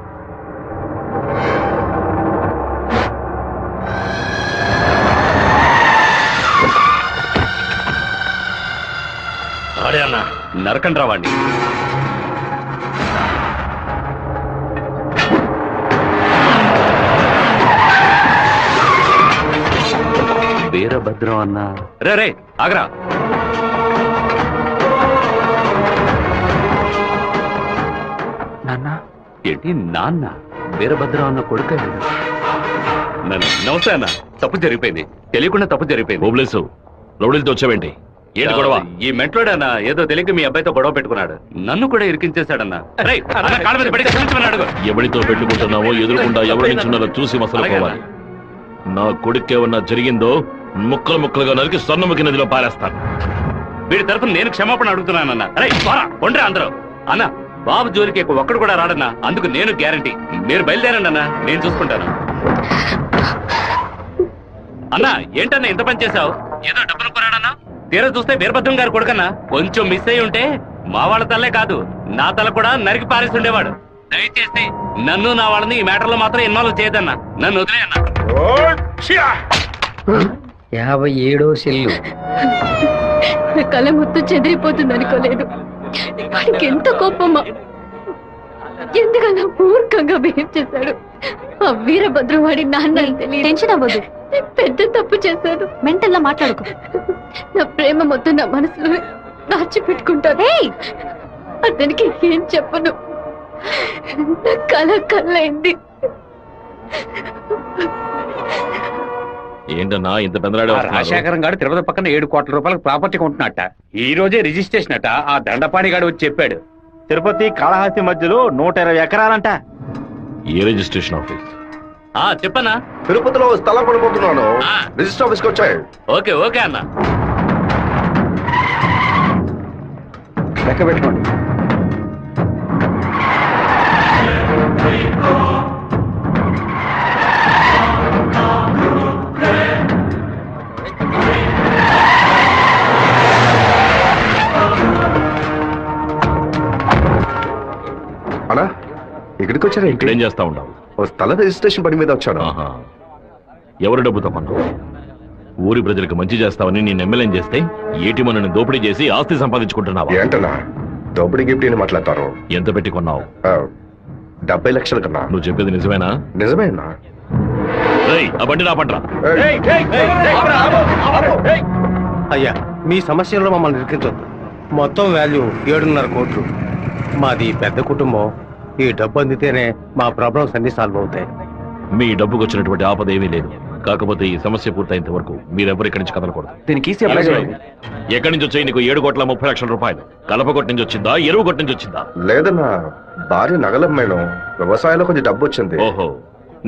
ఆడే అన్న నరకండి రావండి. వీరభద్రం అన్న. రే ఆగరా. నాన్న ఏంటి నాన్న? వీరభద్రం అన్న కొడుకు. నమస్తే అన్న. తప్పు జరిగిపోయింది, తెలియకుండా తప్పు జరిగిపోయింది. ఓబ్లేసు రౌడీలతో వచ్చావేంటి? ఏంటి గొడవ? ఈ మెంట్లోడన్నా ఏదో తెలియక మీ అబ్బాయితో గొడవ పెట్టుకున్నాడు, నన్ను కూడా ఇరికించేశాడన్నా. ఎవరితో పెట్టుకుంటున్నావో ఎదురుకుండా ఎవరి నుంచున్నారో చూసి మసలుకోవాలి. నా కొడుకేమన్నా జరిగిందో ముక్కలు ముక్కలుగా నరికి స్వర్ణముఖి నదిలో పారేస్తాను. వీడి తరఫున నేను క్షమాపణ అడుగుతున్నానన్నా. కొండ్రా అందరూ. అన్న బాబు జోలికి ఒక్కడు కూడా రాడన్నా, అందుకు నేను గ్యారంటీ. మీరు బయలుదేరండి అన్న, నేను చూసుకుంటాను. అన్నా ఏంటన్నా ఇంత పని చేశావు? ఏదో డబ్బులు కొరాడన్నా, తీరా చూస్తే వీరభద్రం గారు కొడుకన్నా. కొంచెం మిస్ అయి ఉంటే మా వాళ్ళ తల్లే కాదు నా తల కూడా నరికి పారేసి ఉండేవాడు. దయచేసి నన్ను నా వాళ్ళని ఈ మ్యాటర్ లో మాత్రం ఇన్వాల్వ్ చేయదన్నా, నన్ను వదిలేయన్నా. 57వ సెల్లు. కళ మొత్తం చెదిరిపోతుంది అనుకోలేదు. వాడికి ఎంత కోపమా, ఎందుకన్నా మూర్ఖంగా బిహేవ్ చేశాడు. ఆ వీరభద్రం వాడి నాన్న టెన్షన్ అవ్వదు, పెద్ద తప్పు చేశాడు. మెంటల్లా మాట్లాడుకో. నా ప్రేమ మొత్తం నా మనసులో దాచిపెట్టుకుంటాను. అతనికి ఏం చెప్పను. నా కళ్ళైంది. ఏంటన్నా ఇంత పెద్దరాడే? రాజశేఖరం గారు తిరుపతి పక్కన 7 కోట్ల రూపాయలకు ప్రాపర్టీ కొంటున్నట్ట. ఈ రోజే రిజిస్ట్రేషన్ అట. ఆ దండపాణి గారు వచ్చి చెప్పాడు. తిరుపతి కాళహస్తి మధ్యలో 120 ఎకరాలంట. ఏ రిజిస్ట్రేషన్ ఆఫీస్? చెప్పన్నా. తిరుపతిలో స్థలం కొనుక్కుంటున్నాను, రిజిస్టర్ ఆఫీస్కి వచ్చాయి. ఓకే ఓకే అన్న. లెక్క పెట్టుకోండి. అలా ఇక్కడికి వచ్చారా? ఇక్కడేం చేస్తా ఉండవు? ఓ స్థల రిజిస్ట్రేషన్ పని మీద వచ్చాను. ఎవరు డబ్బుతో కొన్నావు? ఊరి ప్రజలకు మంచి చేస్తావని నేను ఎమ్మెల్యేం చేస్తే ఏటి మనని దోపిడీ చేసి ఆస్తి సంపాదించుకుంటున్నావా? ఏంటన్నా దోపిడీ గిఫ్ట్ అని మాట్లాడతారు? ఎంత పెట్టి కొన్నావు? 70 లక్షల కన్నా. నువ్వు చెప్పేది నిజమేనా? నిజమేనా? ఆ బండి రాపండ్రా. అయ్యా మీ సమస్యల్లో మమ్మల్ని ఇరికించొద్దు. మొత్తం వాల్యూ 7.5 కోట్లు. మాది పెద్ద కుటుంబం. ఈ డబ్బు అందితేనే మా ప్రాబ్లమ్స్ అన్ని సాల్వ్ అవుతాయి. మీ డబ్బుకు వచ్చినటువంటి ఆపద ఏమీ లేదు. కాకపోతే ఈ సమస్య పూర్తయినంత వరకు మీరెవరు ఇక్కడి నుంచి కదలకూడదు. దీనికి ఎక్కడి నుంచి వచ్చాయి నీకు 7,30,00,000 రూపాయలు? కలపకొట్టి నుంచి వచ్చిందా, ఎరువు కొట్టి నుంచి వచ్చిందా? లేదన్నా, భార్య నగలమ్మేను, వ్యవసాయంలో కొంచెం డబ్బు వచ్చింది. ఓహో,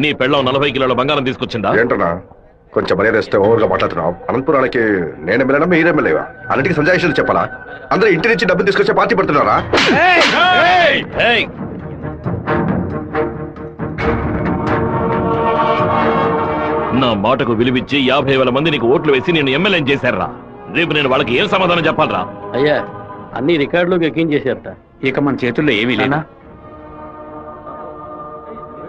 నీ పెళ్ళం 40 కిలోల బంగారం తీసుకొచ్చిందా? ఏంటన్నా కొంచెం మర్యాద ఇస్తే ఓవర్గా మాట్లాడుతున్నావు. అనంతపురానికి నేను ఎమ్మెల్యేనా మీరే ఎమ్మెల్యేవా? అన్నిటికీ సంజాయిషాలు చెప్పాలా? అందరూ ఇంటి నుంచి డబ్బు తీసుకొచ్చే పార్టీ పడుతున్నారా? నా మాటకు విలువిచ్చి 50,000 మంది నీకు ఓట్లు వేసి నేను ఎమ్మెల్యేం చేశారా? రేపు నేను వాళ్ళకి ఏం సమాధానం చెప్పాలరా? అయ్యా అన్ని రికార్డులోకి ఎక్కించేశారట. ఇక మన చేతుల్లో ఏమీ లేనా?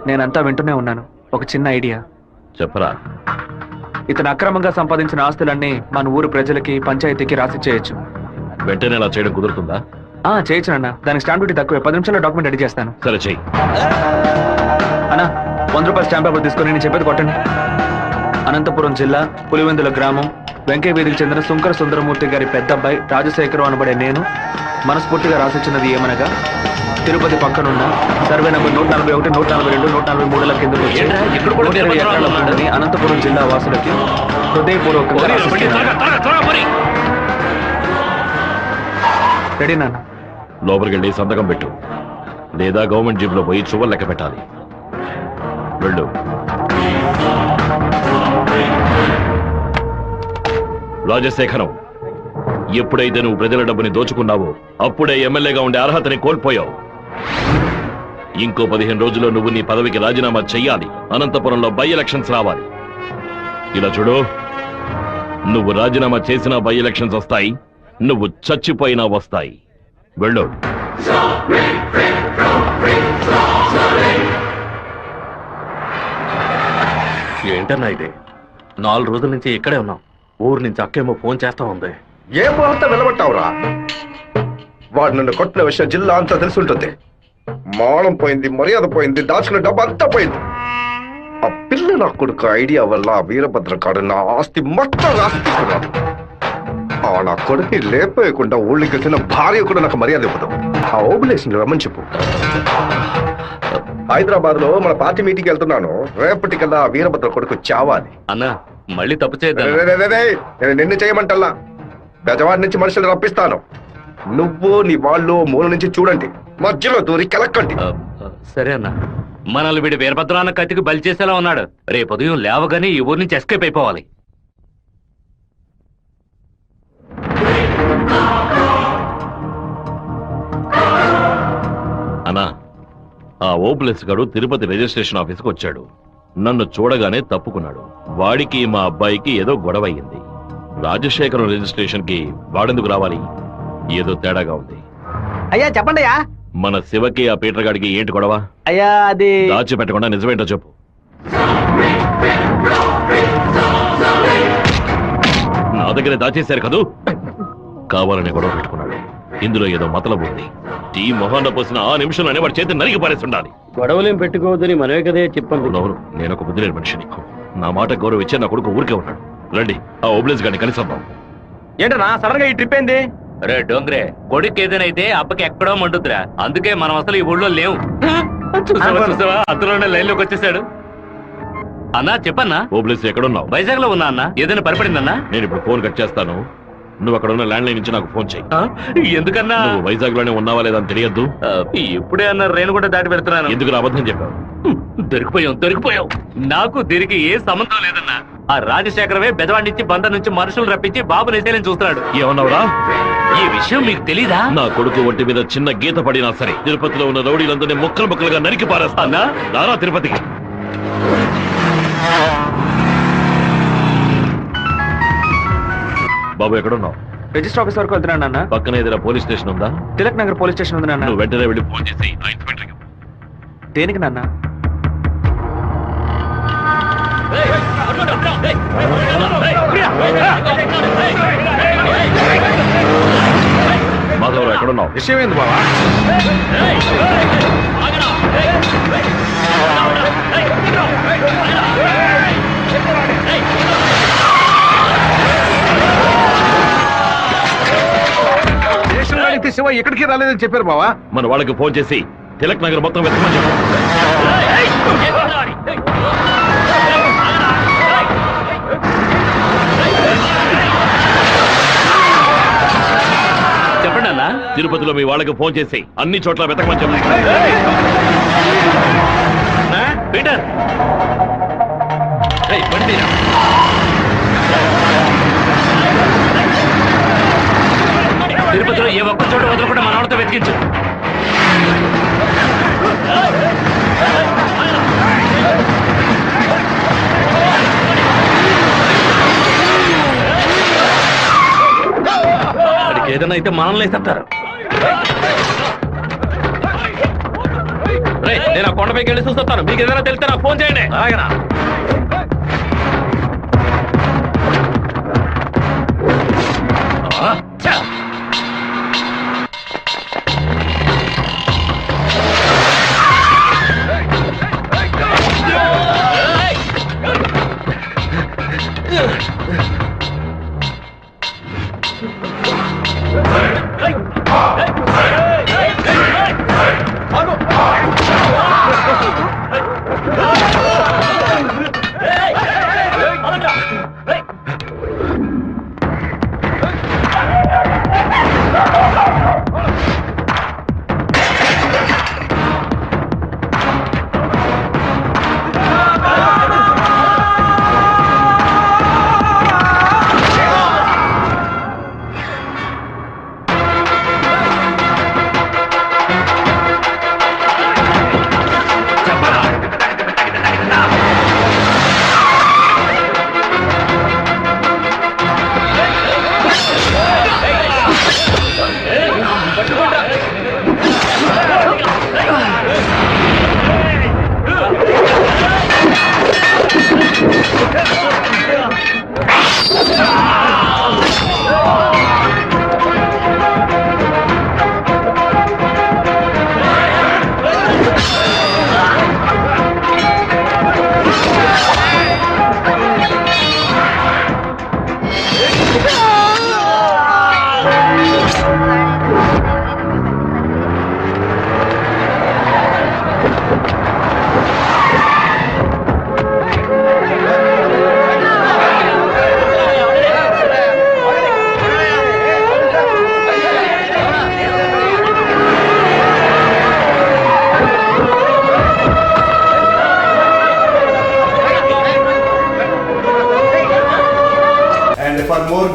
నేనంతా వింటూనే ఉన్నాను. ఒక చిన్న ఐడియా చెప్పరా. ఇతను అక్రమంగా సంపాదించిన ఆస్తులన్నీ మన ఊరు ప్రజలకి, పంచాయతీకి రాసి చేయొచ్చు. వెంటనే అలా చేయడం కుదురుతుందా? చేయొచ్చు అన్న. దానికి స్టాంప్ డ్యూటీ తక్కువే. 10 నిమిషాల్లో డాక్యుమెంట్ రెడీ చేస్తాను. సరే చెయ్యి అన్నా. 100 రూపాయల స్టాంప్ పేపర్ తీసుకొని నేను చెప్పేది కొట్టండి. అనంతపురం జిల్లా పులివెందుల గ్రామం వెంకయ్య వీధికి చెందిన శుంకర సుందరమూర్తి గారి పెద్ద అబ్బాయి రాజశేఖరం అనబడే నేను మనస్ఫూర్తిగా రాసిచ్చినది ఏమనగా, తిరుపతి పక్కనున్న సర్వే నంబర్ 141, 142, 143 కిందకు వచ్చి 120 ఎకరాల భూమిని అనంతపురం జిల్లా వాసులకి హృదయపూర్వకంగా రెడీ నాన్న. లోపలికి వెళ్ళి సంతకం పెట్టు, లేదా గవర్నమెంట్ జీబ్ లో పోయి చువ్వలు లెక్క పెట్టాలి. వెళ్ళు. రాజశేఖరం, ఎప్పుడైతే నువ్వు ప్రజల డబ్బుని దోచుకున్నావో అప్పుడే ఎమ్మెల్యేగా ఉండే అర్హతని కోల్పోయావు. ఇంకో 15 రోజుల్లో నువ్వు నీ పదవికి రాజీనామా చెయ్యాలి. అనంతపురంలో బై ఎలక్షన్స్ రావాలి. ఇలా చూడు, నువ్వు రాజీనామా చేసినా బై ఎలక్షన్స్ వస్తాయి, నువ్వు చచ్చిపోయినా వస్తాయి. వెళ్ళు. ఏంటన్నా ఇది? 4 రోజుల నుంచి ఇక్కడే ఉన్నాం. ఊరు నుంచి అక్కేమో ఫోన్ చేస్తా ఉంది. ఏ ముహూర్తం వెళ్ళబట్టావురా? వాడు నన్ను కొట్టిన విషయం జిల్లా అంతా తెలుసుంటుంది. మానం పోయింది, మర్యాద పోయింది, దాచుకున్న డబ్బు అంతా పోయింది. ఆ పిల్ల నా కొడుకు ఐడియా వల్ల వీరభద్ర కాడు నా ఆస్తి మొత్తం రాసిస్తున్నాడు. ఆ నా కొడుకుని లేపేయకుండా ఊళ్ళకి వచ్చిన భార్య కూడా నాకు మర్యాద ఇవ్వదు. ఆ ఓబులేషన్ రమ్మని చెప్పు. హైదరాబాద్ లో మన పార్టీ మీటింగ్ వెళ్తున్నాను. రేపటికల్లా వీరభద్ర కొడుకు చావాలి. అన్నా మళ్ళీ తప్పు చేద్దాం. నేను నిన్ను చేయమంటల్లా. బెజవాడి నుంచి మనుషులు రప్పిస్తాను. నువ్వు నీ వాళ్ళు మూల నుంచి చూడండి, మధ్యలో దూరి కెలక్కండి. సరే అన్న. మనల్ని వీడి వీరభద్రాన్న కత్తికి బలి చేసేలా ఉన్నాడు. రేపు ఉదయం లేవగానే ఈ ఊరి నుంచి ఎస్కేప్ అయిపోవాలి. అన్నా, ఆ ఓప్లెస్ గడు తిరుపతి రిజిస్ట్రేషన్ ఆఫీస్కి వచ్చాడు. నన్ను చూడగానే తప్పుకున్నాడు. వాడికి మా అబ్బాయికి ఏదో గొడవ అయ్యింది. రాజశేఖరం రిజిస్ట్రేషన్ కి వాడెందుకు రావాలి? ఏదో తేడాగా ఉంది. అయ్యా చెప్పండి అయ్యా. మన శివకి ఆ పీటర్ గాడికి ఏంటి గొడవ? అయ్యా అది దాచిపెట్టకుండా నిజమేంటో చెప్పు. నా దగ్గర దాచేశారు కదూ. కావాలని గొడవ పెట్టుకున్నాడు. ఇందులో ఏదో మతలబు ఉంది. టీ మొహాన్న పోసిన ఆ నిమిషంలోనే వాడి చేతి నరికి పారేస్తుండాలి. గొడవలేం పెట్టుకోవద్దని మనమే కదే చెప్పండి. అవును, నేను ఒక బుద్ధి లేని మనిషిని. నా మాట గౌరవం ఇచ్చే నా కొడుకు ఊరికే ఉన్నాడు. రండి, ఆ ఓబ్లేస్ గారిని కలిసొద్దాం. ఏంటన్నా సడన్ గా ఈ ట్రిప్ ఏంది? రే డోంగ్రే, కొడుకు ఏదైతే అప్పకి ఎక్కడో మండుద్రా. అందుకే మనం అసలు ఈ ఊళ్ళో లేవు. చూసావా అందులోనే లైన్ లోకి వచ్చేసాడు. అన్నా చెప్పన్నా. ఓబ్లేస్ ఎక్కడున్నావు? వైజాగ్ లో ఉన్నా అన్న. ఏదైనా పరిపడిందన్నా? నేను ఇప్పుడు ఫోన్ కట్ చేస్తాను. నువ్వు అక్కడ ఉన్న ల్యాండ్ లైన్ నుంచి నాకు ఫోన్ చేయి. ఎందుకన్నా? నువ్వు వైజాగ్ లోనే ఉన్నావా లేదా అని తెలియద్దు. ఇప్పుడే అన్న రేణు కూడా దాటి పెడుతున్నాను. ఎందుకు అబద్ధం చెప్పావు? దొరికిపోయావు. నాకు దీనికి ఏ సంబంధం లేదన్నా. ఆ రాజశేఖరమే బెజవాడి నుంచి బందర్ నుంచి మనుషులు రప్పించి బాబు నిశేలని చూస్తున్నాడు. ఏమన్నావురా? ఈ విషయం మీకు తెలీదా? నా కొడుకు ఒంటి మీద చిన్న గీత పడినా సరే తిరుపతిలో ఉన్న రౌడీలందరినీ ముక్కలు ముక్కలుగా నరికి పారేస్తానా? రారా తిరుపతికి. బాబు ఎక్కడున్నావు? రిజిస్టర్ ఆఫీస్ వరకు వెళ్తున్నాను నాన్న. పక్కన ఏదైనా పోలీస్ స్టేషన్ ఉందా? తిలక్ నగర్ పోలీస్ స్టేషన్ ఉంది నాన్న. నువ్వు వెంటనే వెళ్ళి ఫోన్ చేసి ఆ ఇన్స్పెక్టర్కి. దేనికి నాన్న? మాధవరావు ఎక్కడున్నావు? విషయం ఏంది బావా? శివ ఎక్కడికి రాలేదని చెప్పారు బావా. మన వాళ్ళకి ఫోన్ చేసి తిలక్ నగర్ మొత్తం వెతకమని చెప్పు. చెప్పండి అన్న. తిరుపతిలో మీ వాళ్ళకి ఫోన్ చేసి అన్ని చోట్ల వెతకమని చెప్పు. పీటర్ తిరుపతిలో ఏ ఒక్క చోట వదలకుండా మన వాళ్ళతో వెతికించు. అడికి ఏదైనా అయితే మనల్ని వేసేస్తారు. నేను ఆ కొండపైకి వెళ్ళి చూస్తాను. మీకు ఏదైనా తెలిస్తే నాకు ఫోన్ చేయండి. అలాగేనా?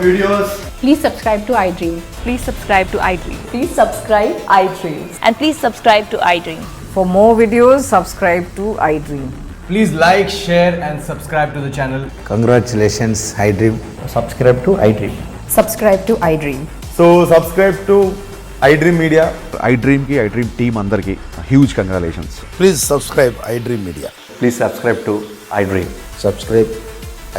videos, Please subscribe to iDream. Please subscribe to iDream. Please subscribe iDream. And please subscribe to iDream. For more videos, subscribe to iDream. please like, share and subscribe to the channel. Congratulations iDream. Subscribe to iDream. Subscribe to iDream. So subscribe to iDream Media. iDream కి iDream team అందరికి huge congratulations. Please subscribe iDream media. Please subscribe to iDream. Subscribe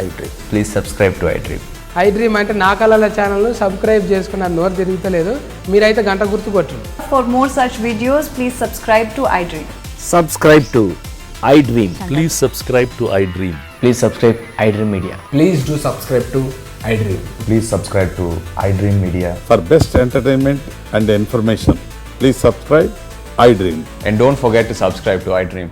iDream. Please subscribe to iDream. iDream అంటే నా కళల channel subscribe చేసుకున్న నోరు తిరుగుతలేదు. మీరైతే గంట గుర్తు కొట్టండి. For more such videos, please subscribe to iDream. Subscribe to iDream. Please subscribe to iDream. Please subscribe iDream Media. Please do subscribe to iDream. Please subscribe to iDream media. For best entertainment and information please subscribe iDream. And don't forget to subscribe to iDream.